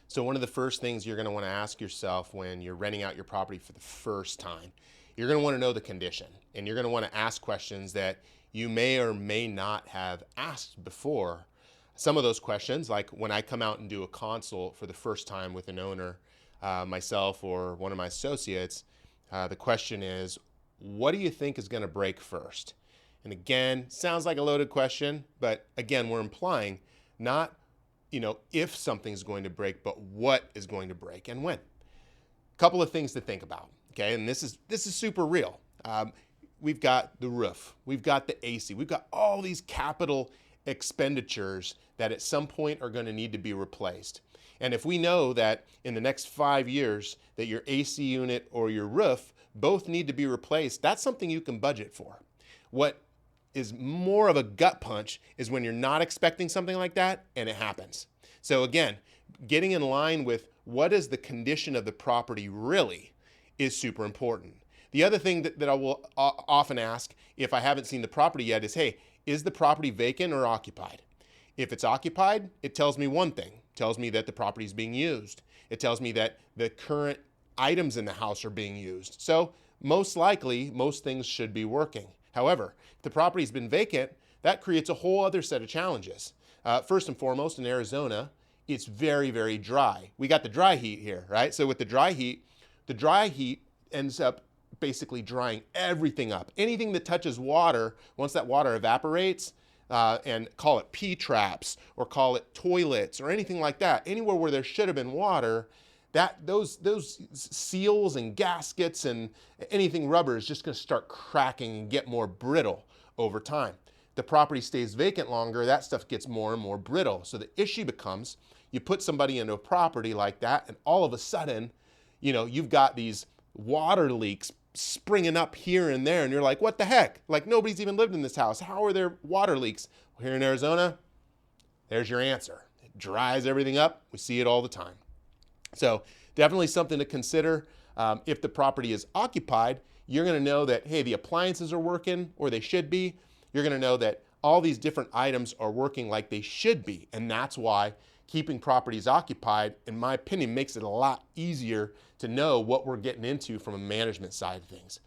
So one of the first things you're going to want to ask yourself when you're renting out your property for the first time, you're going to want to know the condition, and you're going to want to ask questions that you may or may not have asked before. Some of those questions, like when I come out and do a consult for the first time with an owner, myself or one of my associates, the question is, what do you think is going to break first? And again, sounds like a loaded question, but again, we're implying not if something's going to break, but what is going to break and when. Couple of things to think about, okay? And this is super real. We've got the roof, we've got the AC, we've got all these capital expenditures that at some point are going to need to be replaced. And if we know that in the next 5 years that your AC unit or your roof both need to be replaced, that's something you can budget for. What is more of a gut punch is when you're not expecting something like that and it happens. So again, getting in line with what is the condition of the property really is super important. The other thing that I will often ask if I haven't seen the property yet is, hey, is the property vacant or occupied? If it's occupied, it tells me one thing. It tells me that the property is being used. It tells me that the current items in the house are being used. So most likely, most things should be working. However, if the property's been vacant, that creates a whole other set of challenges. First and foremost, in Arizona, it's very, very dry. We got the dry heat here, right? So with the dry heat ends up basically drying everything up. Anything that touches water, once that water evaporates, and call it P-traps or call it toilets or anything like that, anywhere where there should have been water, those seals and gaskets and anything rubber is just going to start cracking and get more brittle over time. The property stays vacant longer, that stuff gets more and more brittle. So the issue becomes, you put somebody into a property like that and all of a sudden, you've got these water leaks springing up here and there and you're like, what the heck? Like nobody's even lived in this house. How are there water leaks? Well, here in Arizona, there's your answer. It dries everything up. We see it all the time. So definitely something to consider. If the property is occupied, you're going to know that, hey, the appliances are working or they should be. You're going to know that all these different items are working like they should be. And that's why keeping properties occupied, in my opinion, makes it a lot easier to know what we're getting into from a management side of things.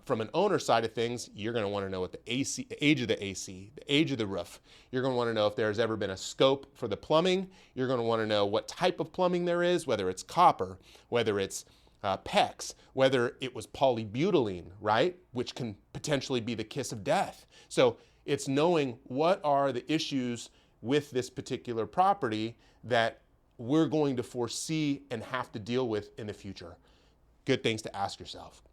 From an owner side of things, you're going to want to know what the age of the AC, the age of the roof. You're going to want to know if there's ever been a scope for the plumbing. You're going to want to know what type of plumbing there is, whether it's copper, whether it's PEX, whether it was polybutylene, right? Which can potentially be the kiss of death. So it's knowing what are the issues with this particular property that we're going to foresee and have to deal with in the future. Good things to ask yourself.